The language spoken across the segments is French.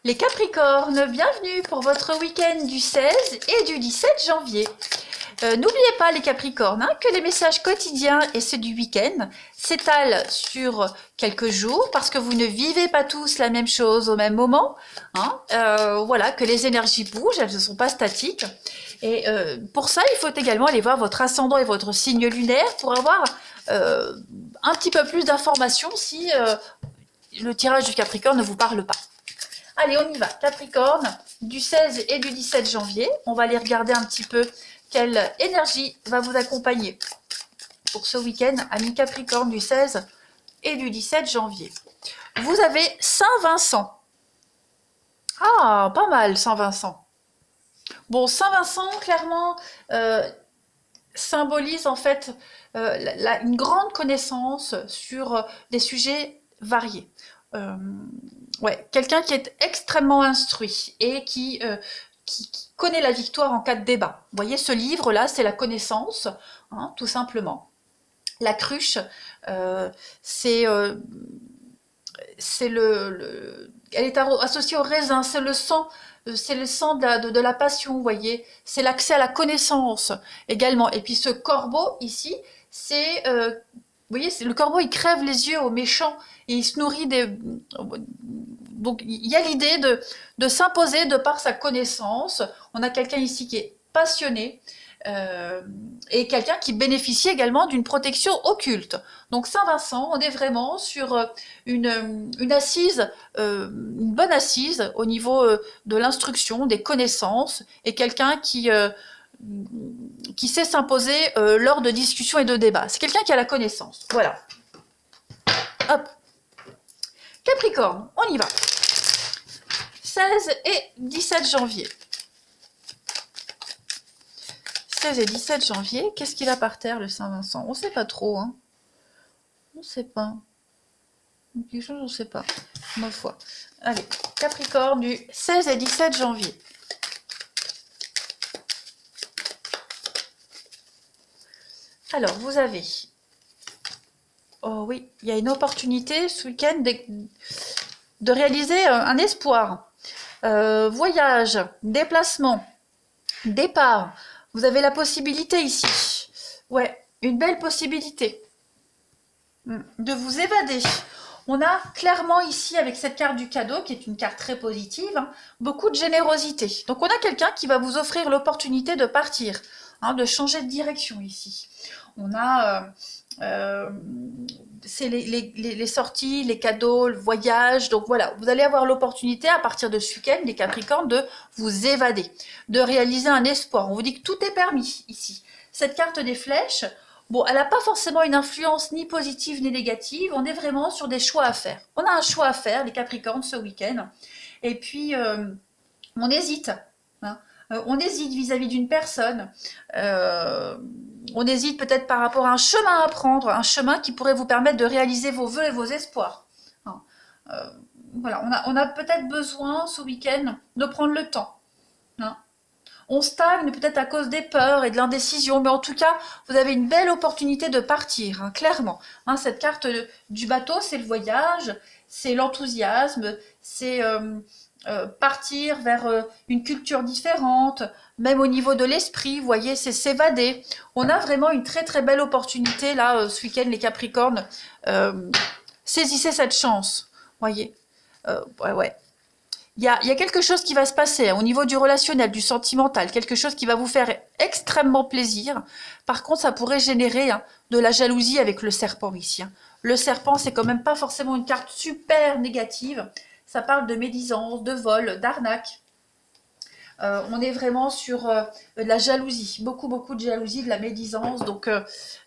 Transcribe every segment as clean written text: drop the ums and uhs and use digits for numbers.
Les Capricornes, bienvenue pour votre week-end du 16 et du 17 janvier. N'oubliez pas les Capricornes que les messages quotidiens et ceux du week-end s'étalent sur quelques jours parce que vous ne vivez pas tous la même chose au même moment. Voilà, que les énergies bougent, elles ne sont pas statiques. Et pour ça, il faut également aller voir votre ascendant et votre signe lunaire pour avoir un petit peu plus d'informations si le tirage du Capricorne ne vous parle pas. Allez, on y va. Capricorne, du 16 et du 17 janvier. On va aller regarder un petit peu quelle énergie va vous accompagner pour ce week-end, amis Capricorne, du 16 et du 17 janvier. Vous avez Saint-Vincent. Ah, pas mal, Saint-Vincent. Bon, Saint-Vincent, clairement, symbolise en fait une grande connaissance sur des sujets variés. Ouais, quelqu'un qui est extrêmement instruit et qui connaît la victoire en cas de débat. Vous voyez, ce livre-là, c'est la connaissance, tout simplement. La cruche, c'est elle est associée au raisin, c'est le sang de la passion, vous voyez. C'est l'accès à la connaissance également. Et puis ce corbeau ici, c'est vous voyez, le corbeau, il crève les yeux aux méchants et il se nourrit des... Donc, il y a l'idée de s'imposer de par sa connaissance. On a quelqu'un ici qui est passionné et quelqu'un qui bénéficie également d'une protection occulte. Donc, Saint-Vincent, on est vraiment sur une assise, une bonne assise au niveau de l'instruction, des connaissances et quelqu'un qui sait s'imposer lors de discussions et de débats. C'est quelqu'un qui a la connaissance. Voilà. Hop. Capricorne, on y va. 16 et 17 janvier. 16 et 17 janvier, qu'est-ce qu'il a par terre, le Saint-Vincent? On ne sait pas trop, hein. On ne sait pas. Quelque chose, on ne sait pas. Ma foi. Allez, Capricorne du 16 et 17 janvier. Alors, vous avez... Oh oui, il y a une opportunité ce week-end de réaliser un espoir. Voyage, déplacement, départ. Vous avez la possibilité ici. Ouais, une belle possibilité de vous évader. On a clairement ici, avec cette carte du cadeau, qui est une carte très positive, beaucoup de générosité. Donc on a quelqu'un qui va vous offrir l'opportunité de partir, de changer de direction ici. On a... c'est les sorties, les cadeaux, le voyage. Donc voilà, vous allez avoir l'opportunité à partir de ce week-end, les Capricornes, de vous évader, de réaliser un espoir. On vous dit que tout est permis ici. Cette carte des flèches, bon, elle n'a pas forcément une influence ni positive ni négative. On est vraiment sur des choix à faire. On a un choix à faire, les Capricornes, ce week-end. Et puis, on hésite. On hésite vis-à-vis d'une personne. On hésite peut-être par rapport à un chemin à prendre, un chemin qui pourrait vous permettre de réaliser vos vœux et vos espoirs. Voilà, on a peut-être besoin ce week-end de prendre le temps. On stagne peut-être à cause des peurs et de l'indécision, mais en tout cas, vous avez une belle opportunité de partir, clairement. Cette carte du bateau, c'est le voyage, c'est l'enthousiasme, c'est... partir vers une culture différente, même au niveau de l'esprit, vous voyez, c'est s'évader. On a vraiment une très très belle opportunité là, ce week-end, les Capricornes. Saisissez cette chance, voyez. Ouais. Il y a quelque chose qui va se passer au niveau du relationnel, du sentimental, quelque chose qui va vous faire extrêmement plaisir. Par contre, ça pourrait générer de la jalousie avec le serpent ici. Le serpent, c'est quand même pas forcément une carte super négative. Ça parle de médisance, de vol, d'arnaque. On est vraiment sur de la jalousie, beaucoup de jalousie, de la médisance. Donc,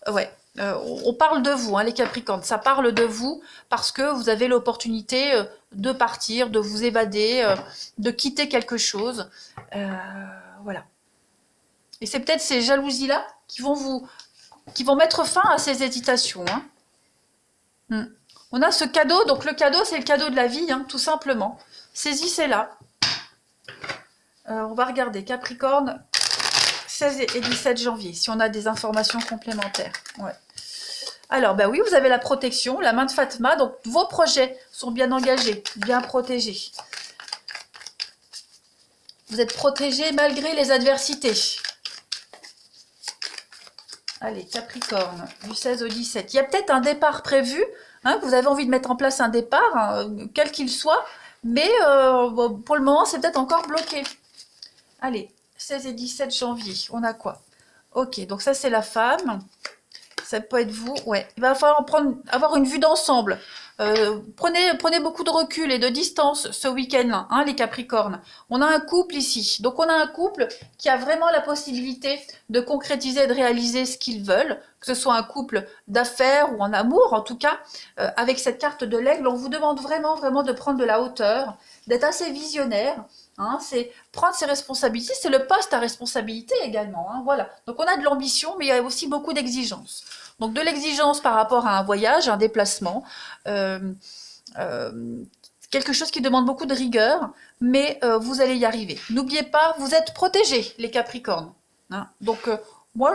ouais, on parle de vous, les Capricornes. Ça parle de vous parce que vous avez l'opportunité de partir, de vous évader, de quitter quelque chose. Voilà. Et c'est peut-être ces jalousies-là qui vont mettre fin à ces hésitations. On a ce cadeau, donc le cadeau, c'est le cadeau de la vie, tout simplement. Saisissez-la. On va regarder Capricorne, 16 et 17 janvier, si on a des informations complémentaires. Ouais. Alors, oui, vous avez la protection, la main de Fatma, donc vos projets sont bien engagés, bien protégés. Vous êtes protégé malgré les adversités. Allez, Capricorne, du 16 au 17. Il y a peut-être un départ prévu, hein, vous avez envie de mettre en place un départ, hein, quel qu'il soit, mais bon, pour le moment, c'est peut-être encore bloqué. Allez, 16 et 17 janvier, on a quoi? Ok, donc ça, c'est la femme. Ça peut être vous, ouais. Il va falloir avoir une vue d'ensemble. Prenez beaucoup de recul et de distance ce week-end, hein, les Capricornes. On a un couple ici. Donc, on a un couple qui a vraiment la possibilité de concrétiser, de réaliser ce qu'ils veulent, que ce soit un couple d'affaires ou en amour. En tout cas, avec cette carte de l'aigle, on vous demande vraiment, vraiment de prendre de la hauteur, d'être assez visionnaire. Hein, c'est prendre ses responsabilités. C'est le poste à responsabilité également. Hein, voilà. Donc, on a de l'ambition, mais il y a aussi beaucoup d'exigence. Donc de l'exigence par rapport à un voyage, un déplacement, quelque chose qui demande beaucoup de rigueur, mais vous allez y arriver. N'oubliez pas, vous êtes protégés, les Capricornes. Hein. Donc moi,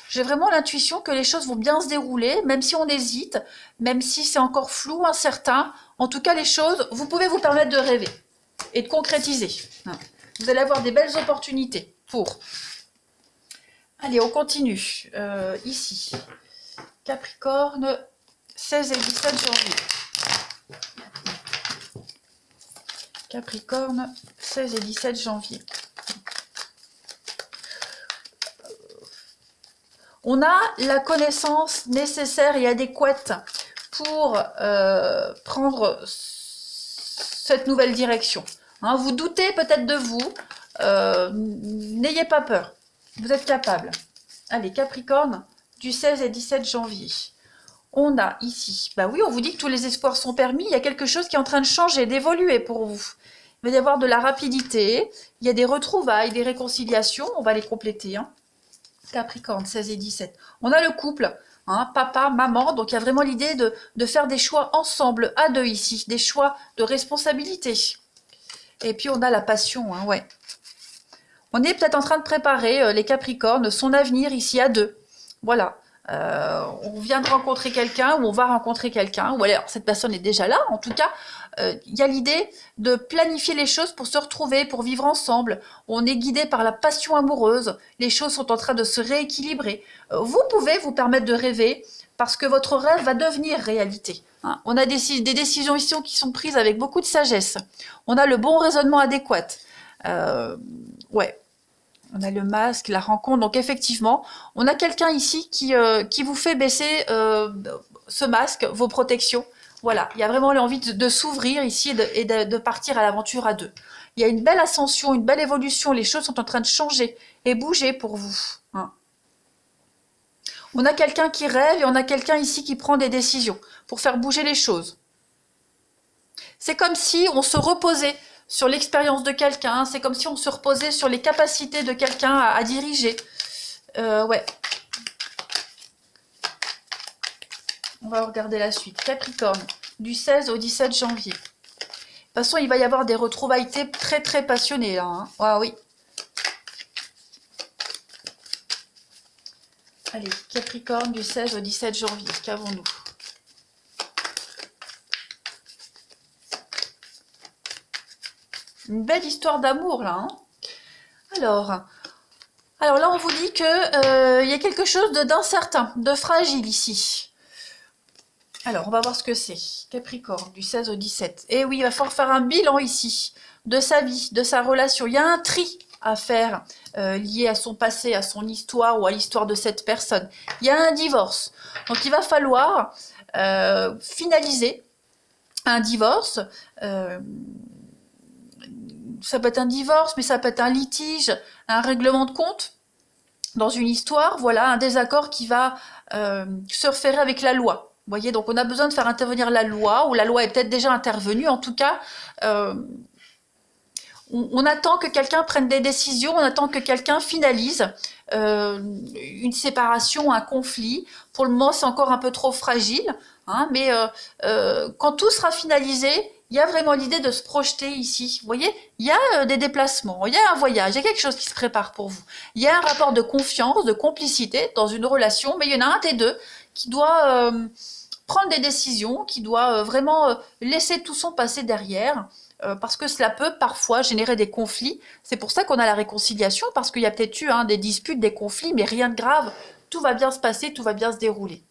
j'ai vraiment l'intuition que les choses vont bien se dérouler, même si on hésite, même si c'est encore flou, incertain. En tout cas, les choses, vous pouvez vous permettre de rêver et de concrétiser. Hein. Vous allez avoir des belles opportunités pour... Allez, on continue. Ici... Capricorne, 16 et 17 janvier. Capricorne, 16 et 17 janvier. On a la connaissance nécessaire et adéquate pour prendre cette nouvelle direction. Hein, vous doutez peut-être de vous, n'ayez pas peur, vous êtes capable. Allez, Capricorne, du 16 et 17 janvier. On a ici, bah oui, on vous dit que tous les espoirs sont permis, il y a quelque chose qui est en train de changer, d'évoluer pour vous. Il va y avoir de la rapidité, il y a des retrouvailles, des réconciliations, on va les compléter. Hein. Capricorne, 16 et 17. On a le couple, hein, papa, maman, donc il y a vraiment l'idée de faire des choix ensemble, à deux ici, des choix de responsabilité. Et puis on a la passion, hein, ouais. On est peut-être en train de préparer, les Capricornes, son avenir ici à deux. Voilà, on vient de rencontrer quelqu'un ou on va rencontrer quelqu'un, ou alors cette personne est déjà là. En tout cas, il y a l'idée de planifier les choses pour se retrouver, pour vivre ensemble. On est guidé par la passion amoureuse, les choses sont en train de se rééquilibrer. Vous pouvez vous permettre de rêver parce que votre rêve va devenir réalité. Hein. On a des décisions ici qui sont prises avec beaucoup de sagesse. On a le bon raisonnement adéquat. Ouais. On a le masque, la rencontre. Donc effectivement, on a quelqu'un ici qui vous fait baisser ce masque, vos protections. Voilà, il y a vraiment l'envie de s'ouvrir ici et de partir à l'aventure à deux. Il y a une belle ascension, une belle évolution. Les choses sont en train de changer et bouger pour vous. Hein. On a quelqu'un qui rêve et on a quelqu'un ici qui prend des décisions pour faire bouger les choses. C'est comme si on se reposait sur l'expérience de quelqu'un, c'est comme si on se reposait sur les capacités de quelqu'un à diriger. Ouais. On va regarder la suite. Capricorne, du 16 au 17 janvier. De toute façon, il va y avoir des retrouvailles très très passionnées là. Hein. Ah oui. Allez, Capricorne, du 16 au 17 janvier. Qu'avons-nous ? Une belle histoire d'amour là. Hein. Alors là on vous dit que y a quelque chose d'incertain, de fragile ici. Alors on va voir ce que c'est. Capricorne, du 16 au 17. Et oui, il va falloir faire un bilan ici de sa vie, de sa relation. Il y a un tri à faire lié à son passé, à son histoire ou à l'histoire de cette personne. Il y a un divorce. Donc il va falloir finaliser un divorce. Ça peut être un divorce, mais ça peut être un litige, un règlement de compte dans une histoire, voilà, un désaccord qui va se référer avec la loi. Vous voyez, donc on a besoin de faire intervenir la loi, ou la loi est peut-être déjà intervenue, en tout cas, on attend que quelqu'un prenne des décisions, on attend que quelqu'un finalise une séparation, un conflit. Pour le moment, c'est encore un peu trop fragile, hein, mais quand tout sera finalisé, il y a vraiment l'idée de se projeter ici. Vous voyez, il y a des déplacements, il y a un voyage, il y a quelque chose qui se prépare pour vous. Il y a un rapport de confiance, de complicité dans une relation, mais il y en a un des deux qui doit prendre des décisions, qui doit vraiment laisser tout son passé derrière, parce que cela peut parfois générer des conflits. C'est pour ça qu'on a la réconciliation, parce qu'il y a peut-être eu des disputes, des conflits, mais rien de grave. Tout va bien se passer, tout va bien se dérouler.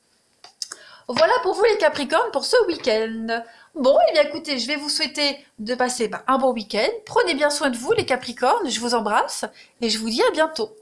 Voilà pour vous les Capricornes pour ce week-end. Bon, et bien écoutez, je vais vous souhaiter de passer un bon week-end. Prenez bien soin de vous les Capricornes, je vous embrasse et je vous dis à bientôt.